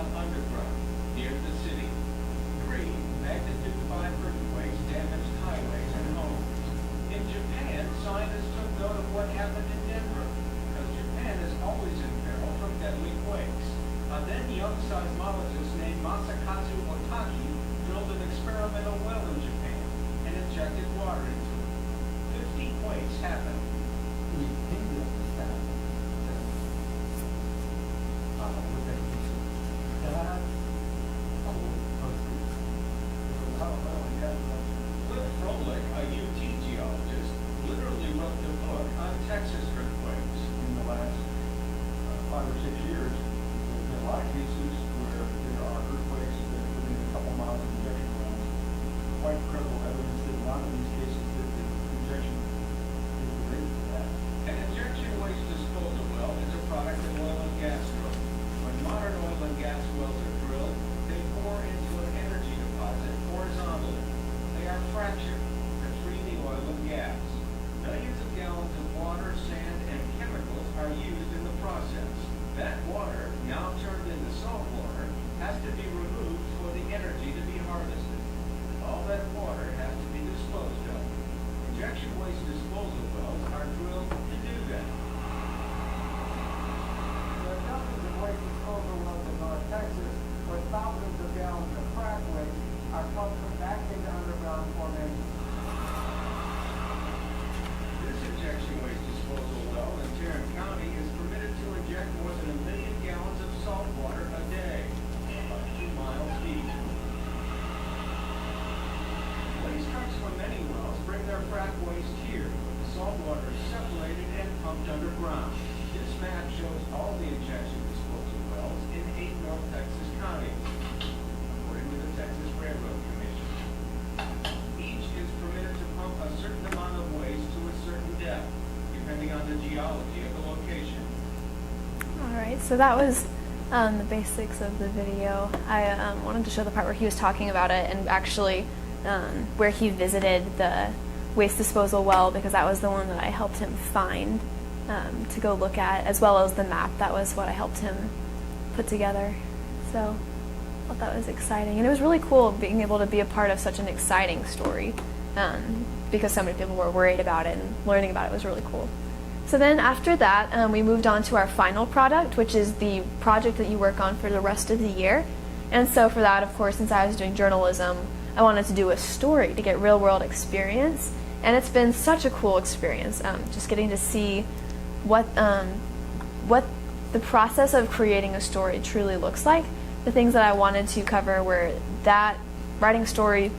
mile underground, near the city. 3 magnitude 5 earthquakes damaged highways and homes. In Japan, scientists took note of what happened in Denver, because Japan is always in peril from deadly quakes. A then young seismologist named Masakazu Otaki drilled an experimental well in Japan and injected water into it. 50 quakes happened. Cliff Froelich, a UT geologist, literally wrote the book on Texas earthquakes. In the last 5 or 6 years, there's been a lot of cases where there are earthquakes that within a couple miles of injection wells. Quite credible evidence that a lot of these cases that the injection is related to that. An injection waste disposal well is a product of oil and gas drilling. When modern oil and gas wells are drilled, they pour into an energy deposit horizontally. They are fractured to free the oil and gas. Millions of gallons of water, sand, and chemicals are used in the process. That water, now turned into salt water, has to be removed for the energy to be harvested. All that water has to be disposed of. Injection waste disposal wells are drilled to do that. There are dozens of waste disposal wells in North Texas where thousands of gallons of frac waste are pumped back into underground formations. This injection waste disposal well in Tarrant County is permitted to inject more than 1 million gallons of salt water a day, about 2 miles deep. Waste trucks from many wells bring their frac waste here, where the salt water is separated and pumped underground. This map shows all the injection disposal wells in 8 North Texas counties, according to the Texas Railroad Commission. Each is permitted to pump a certain amount of waste to a certain depth, depending on the geology of the location. Alright, so that was the basics of the video. I wanted to show the part where he was talking about it and actually where he visited the waste disposal well, because that was the one that I helped him find to go look at, as well as the map. That was what I helped him put together. So I thought that was exciting. And it was really cool being able to be a part of such an exciting story because so many people were worried about it, and learning about it was really cool. So then after that, we moved on to our final product, which is the project that you work on for the rest of the year. And so for that, of course, since I was doing journalism, I wanted to do a story to get real-world experience. And it's been such a cool experience, just getting to see what the process of creating a story truly looks like. The things that I wanted to cover were that, writing a story,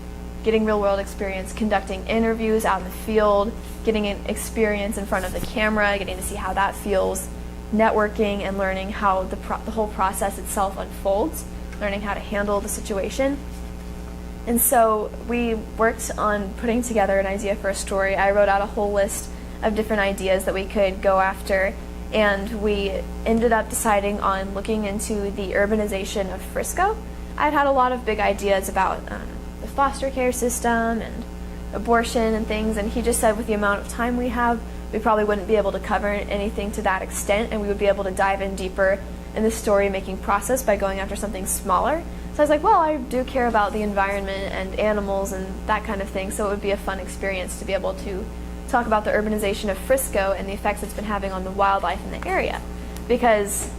getting real-world experience, conducting interviews out in the field, getting an experience in front of the camera, getting to see how that feels, networking, and learning how the whole process itself unfolds, learning how to handle the situation. And so we worked on putting together an idea for a story. I wrote out a whole list of different ideas that we could go after, and we ended up deciding on looking into the urbanization of Frisco. I'd had a lot of big ideas about the foster care system and abortion and things, and he just said with the amount of time we have, we probably wouldn't be able to cover anything to that extent, and we would be able to dive in deeper in the story-making process by going after something smaller. So I was like, well, I do care about the environment and animals and that kind of thing, so it would be a fun experience to be able to talk about the urbanization of Frisco and the effects it's been having on the wildlife in the area. Because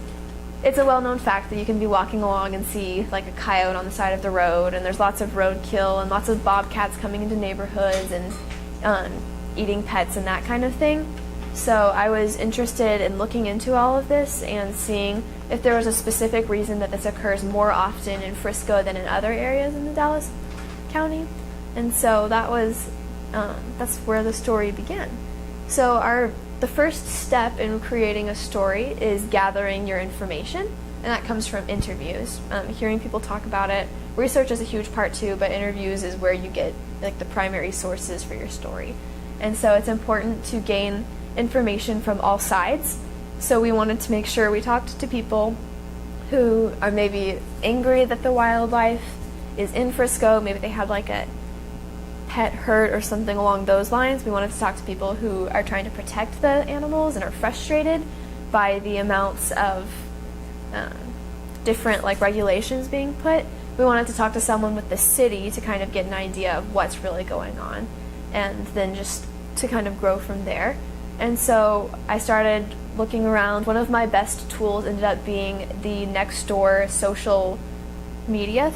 it's a well-known fact that you can be walking along and see like a coyote on the side of the road, and there's lots of roadkill and lots of bobcats coming into neighborhoods and eating pets and that kind of thing. So I was interested in looking into all of this and seeing if there was a specific reason that this occurs more often in Frisco than in other areas in the Dallas County. And so that was that's where the story began. So the first step in creating a story is gathering your information, and that comes from interviews, hearing people talk about it. Research is a huge part too, but interviews is where you get like the primary sources for your story. And so it's important to gain information from all sides. So we wanted to make sure we talked to people who are maybe angry that the wildlife is in Frisco. Maybe they had like a pet hurt or something along those lines. We wanted to talk to people who are trying to protect the animals and are frustrated by the amounts of different like regulations being put, we wanted to talk to someone with the city to kind of get an idea of what's really going on, and then just to kind of grow from there. And so I started looking around. One of my best tools ended up being the Nextdoor social media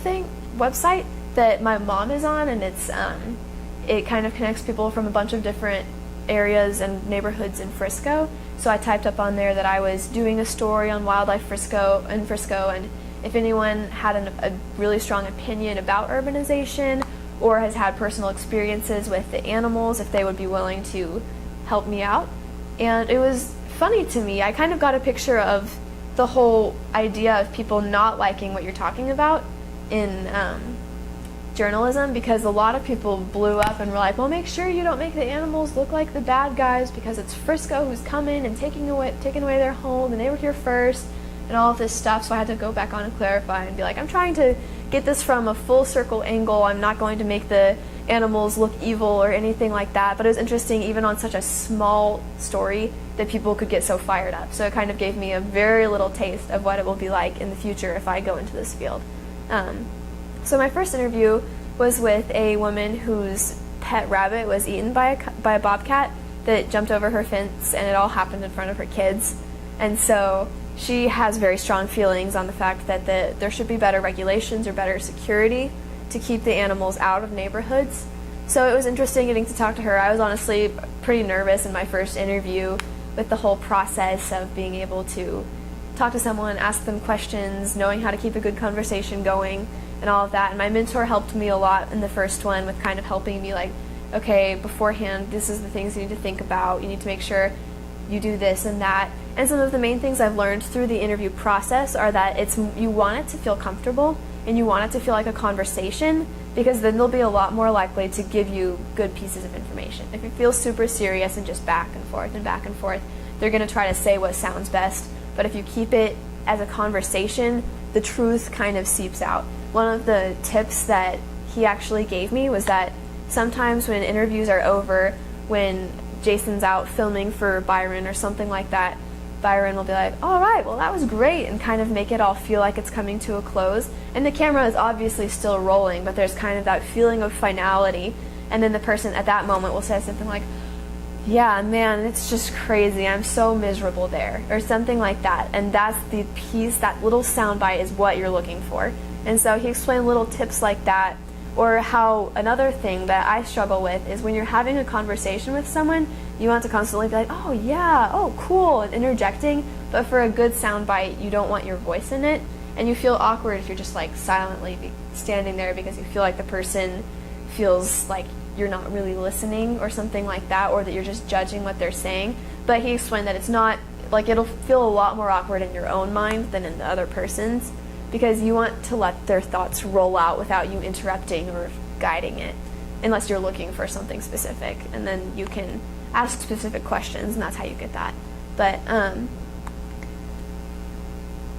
website that my mom is on, and it kind of connects people from a bunch of different areas and neighborhoods in Frisco. So I typed up on there that I was doing a story on wildlife Frisco, and if anyone had a really strong opinion about urbanization or has had personal experiences with the animals, if they would be willing to help me out. And it was funny to me. I kind of got a picture of the whole idea of people not liking what you're talking about in journalism, because a lot of people blew up and were like, well, make sure you don't make the animals look like the bad guys because it's Frisco who's coming and taking away their home, and they were here first, and all of this stuff. So I had to go back on and clarify and be like, I'm trying to get this from a full circle angle. I'm not going to make the animals look evil or anything like that. But it was interesting, even on such a small story, that people could get so fired up. So it kind of gave me a very little taste of what it will be like in the future if I go into this field. So my first interview was with a woman whose pet rabbit was eaten by a bobcat that jumped over her fence, and it all happened in front of her kids. And so she has very strong feelings on the fact that there should be better regulations or better security to keep the animals out of neighborhoods. So it was interesting getting to talk to her. I was honestly pretty nervous in my first interview with the whole process of being able to talk to someone, ask them questions, knowing how to keep a good conversation going, and all of that. And my mentor helped me a lot in the first one with kind of helping me like, okay, beforehand, this is the things you need to think about. You need to make sure you do this and that. And some of the main things I've learned through the interview process are that you want it to feel comfortable, and you want it to feel like a conversation, because then they'll be a lot more likely to give you good pieces of information. If it feels super serious and just back and forth, they're going to try to say what sounds best. But if you keep it as a conversation, the truth kind of seeps out. One of the tips that he actually gave me was that sometimes when interviews are over, when Jason's out filming for Byron or something like that, Byron will be like, all right, well, that was great, and kind of make it all feel like it's coming to a close. And the camera is obviously still rolling, but there's kind of that feeling of finality. And then the person at that moment will say something like, yeah, man, it's just crazy. I'm so miserable there, or something like that. And that's the piece, that little soundbite is what you're looking for. And so he explained little tips like that. Or how another thing that I struggle with is when you're having a conversation with someone, you want to constantly be like, oh yeah, oh cool, and interjecting. But for a good soundbite, you don't want your voice in it. And you feel awkward if you're just like silently standing there because you feel like the person feels like you're not really listening or something like that, or that you're just judging what they're saying. But he explained that it's not, like, it'll feel a lot more awkward in your own mind than in the other person's, because you want to let their thoughts roll out without you interrupting or guiding it, unless you're looking for something specific, and then you can ask specific questions, and that's how you get that. But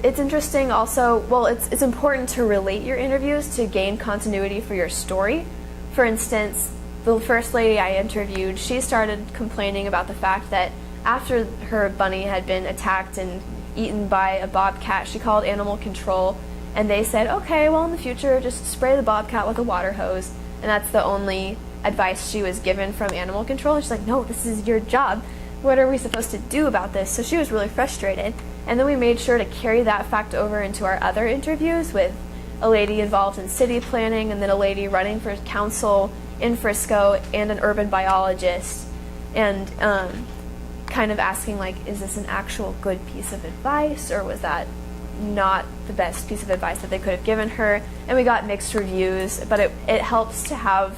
it's interesting also, well, it's important to relate your interviews to gain continuity for your story. For instance, the first lady I interviewed, she started complaining about the fact that after her bunny had been attacked and eaten by a bobcat, she called animal control, and they said, okay, well, in the future, just spray the bobcat with a water hose. And that's the only advice she was given from animal control. And she's like, no, this is your job. What are we supposed to do about this? So she was really frustrated. And then we made sure to carry that fact over into our other interviews with a lady involved in city planning, and then a lady running for council in Frisco, and an urban biologist, and kind of asking, like, is this an actual good piece of advice, or was that not the best piece of advice that they could have given her? And we got mixed reviews, but it helps to have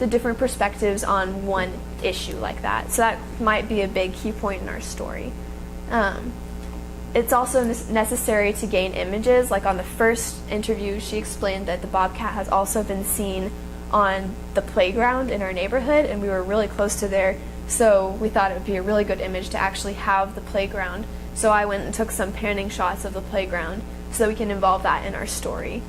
the different perspectives on one issue like that. So that might be a big key point in our story. It's also necessary to gain images. Like on the first interview, she explained that the bobcat has also been seen on the playground in our neighborhood, and we were really close to there, so we thought it would be a really good image to actually have the playground. So I went and took some panning shots of the playground so that we can involve that in our story.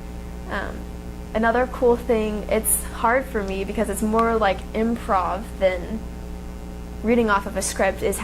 Another cool thing, it's hard for me because it's more like improv than reading off of a script, is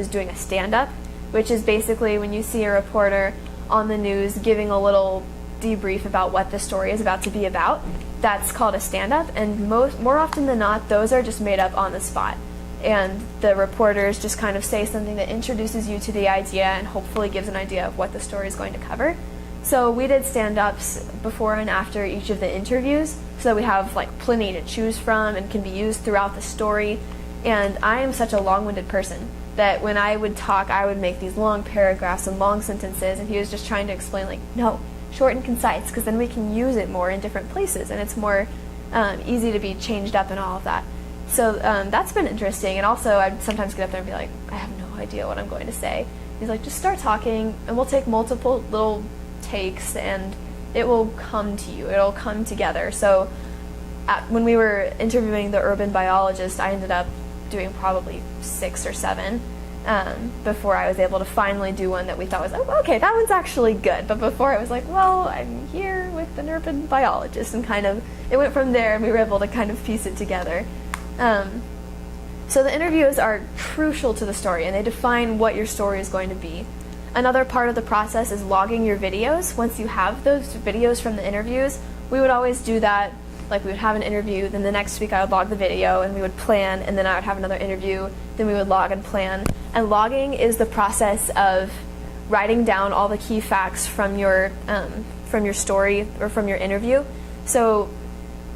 doing a stand-up, which is basically when you see a reporter on the news giving a little debrief about what the story is about to be about. That's called a stand-up, and more often than not, those are just made up on the spot. And the reporters just kind of say something that introduces you to the idea and hopefully gives an idea of what the story is going to cover. So we did stand-ups before and after each of the interviews, so that we have like plenty to choose from and can be used throughout the story. And I am such a long-winded person that when I would talk, I would make these long paragraphs and long sentences, and he was just trying to explain, like, no, short and concise, because then we can use it more in different places, and it's more easy to be changed up and all of that. So that's been interesting, and also I'd sometimes get up there and be like, I have no idea what I'm going to say. He's like, just start talking, and we'll take multiple little takes, and it will come to you. It'll come together. So when we were interviewing the urban biologist, I ended up doing probably 6 or 7 before I was able to finally do one that we thought was, oh, okay, that one's actually good. But before I was like, well, I'm here with an urban biologist, and kind of, it went from there, and we were able to kind of piece it together. So the interviews are crucial to the story, and they define what your story is going to be. Another part of the process is logging your videos. Once you have those videos from the interviews, we would always do that. Like, we would have an interview, then the next week I would log the video, and we would plan, and then I would have another interview, then we would log and plan. And logging is the process of writing down all the key facts from your story or from your interview. So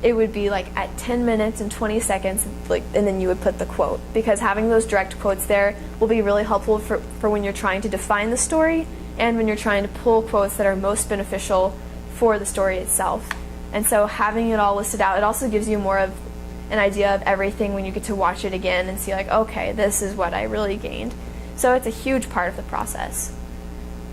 it would be like at 10 minutes and 20 seconds, like, and then you would put the quote, because having those direct quotes there will be really helpful for when you're trying to define the story and when you're trying to pull quotes that are most beneficial for the story itself. And so having it all listed out, it also gives you more of an idea of everything when you get to watch it again and see, like, okay, this is what I really gained. So it's a huge part of the process.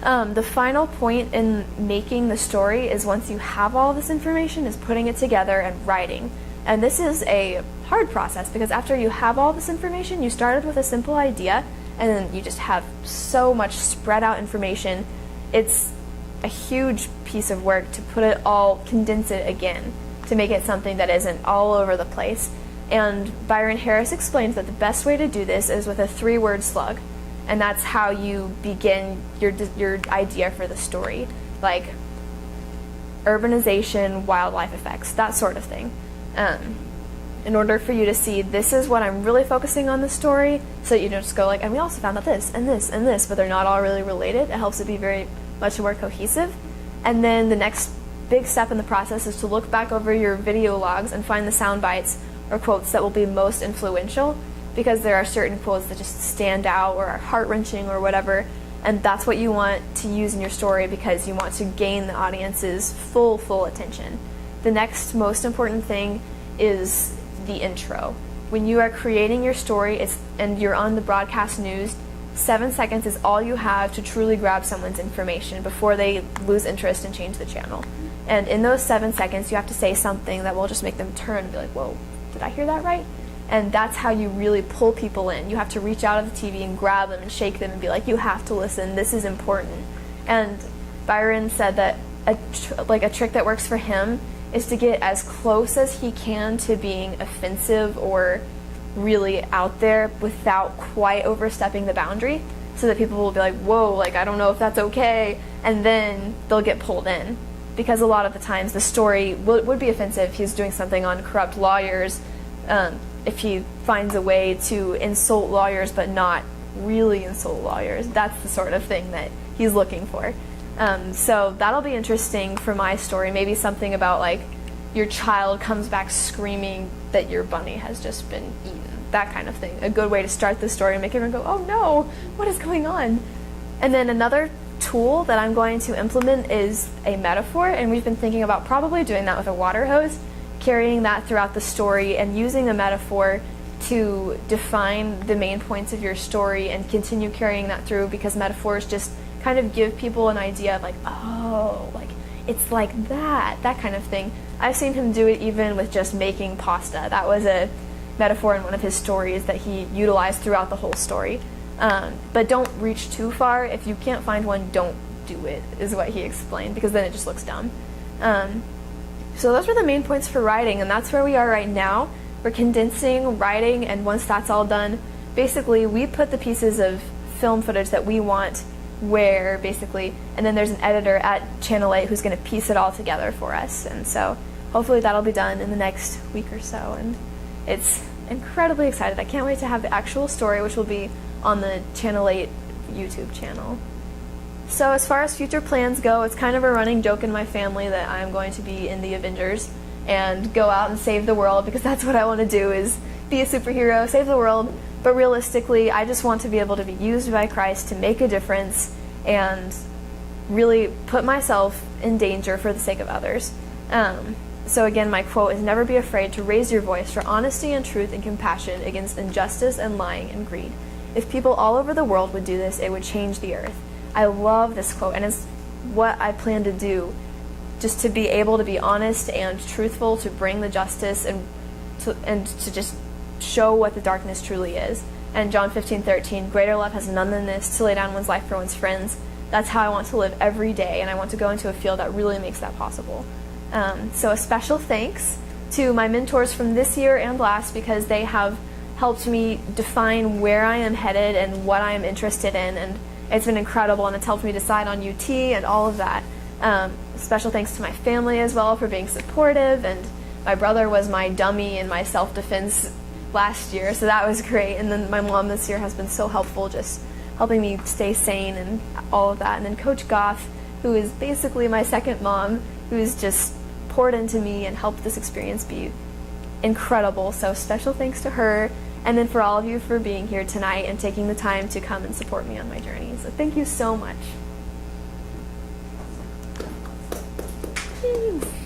The final point in making the story is, once you have all this information, is putting it together and writing. And this is a hard process, because after you have all this information, you started with a simple idea, and then you just have so much spread out information. It's a huge piece of work to put it all, condense it again, to make it something that isn't all over the place. And Byron Harris explains that the best way to do this is with a 3-word slug. And that's how you begin your idea for the story, like urbanization, wildlife effects, that sort of thing. In order for you to see, this is what I'm really focusing on the story, so that you don't just go like, and we also found out this and this and this, but they're not all really related. It helps it be very much more cohesive. And then the next big step in the process is to look back over your video logs and find the sound bites or quotes that will be most influential, because there are certain quotes that just stand out or are heart-wrenching or whatever, and that's what you want to use in your story, because you want to gain the audience's full attention. The next most important thing is the intro. When you are creating your story and you're on the broadcast news, 7 seconds is all you have to truly grab someone's information before they lose interest and change the channel. And in those 7 seconds, you have to say something that will just make them turn and be like, whoa, did I hear that right? And that's how you really pull people in. You have to reach out of the TV and grab them and shake them and be like, you have to listen, this is important. And Byron said that a trick that works for him is to get as close as he can to being offensive or really out there without quite overstepping the boundary, so that people will be like, whoa, like, I don't know if that's okay, and then they'll get pulled in. Because a lot of the times the story would be offensive if he's doing something on corrupt lawyers, if he finds a way to insult lawyers but not really insult lawyers. That's the sort of thing that he's looking for. So that'll be interesting for my story. Maybe something about, like, your child comes back screaming that your bunny has just been eaten. That kind of thing. A good way to start the story and make everyone go, oh no, what is going on? And then another tool that I'm going to implement is a metaphor, and we've been thinking about probably doing that with a water hose, carrying that throughout the story and using a metaphor to define the main points of your story and continue carrying that through, because metaphors just kind of give people an idea of, like, oh, like, it's like that kind of thing. I've seen him do it even with just making pasta. That was a metaphor in one of his stories that he utilized throughout the whole story. But don't reach too far. If you can't find one, don't do it, is what he explained, because then it just looks dumb. So those were the main points for writing, and that's where we are right now. We're condensing, writing, and once that's all done, basically we put the pieces of film footage that we want where basically, and then there's an editor at Channel 8 who's going to piece it all together for us. And so hopefully that'll be done in the next week or so. And it's incredibly excited. I can't wait to have the actual story, which will be on the Channel 8 YouTube channel. So as far as future plans go, it's kind of a running joke in my family that I'm going to be in the Avengers and go out and save the world, because that's what I want to do, is be a superhero, save the world. But realistically, I just want to be able to be used by Christ to make a difference and really put myself in danger for the sake of others. So again, my quote is, never be afraid to raise your voice for honesty and truth and compassion against injustice and lying and greed. If people all over the world would do this, it would change the earth. I love this quote, and it's what I plan to do, just to be able to be honest and truthful, to bring the justice and to just show what the darkness truly is. And John 15:13, greater love has none than this, to lay down one's life for one's friends. That's how I want to live every day, and I want to go into a field that really makes that possible. So a special thanks to my mentors from this year and last, because they have helped me define where I am headed and what I am interested in, and it's been incredible, and it's helped me decide on UT and all of that. Special thanks to my family as well for being supportive, and my brother was my dummy in my self-defense last year, so that was great. And then my mom this year has been so helpful, just helping me stay sane and all of that. And then Coach Goff, who is basically my second mom, who's just poured into me and helped this experience be incredible. So special thanks to her, and then for all of you for being here tonight and taking the time to come and support me on my journey. So thank you so much. Thanks.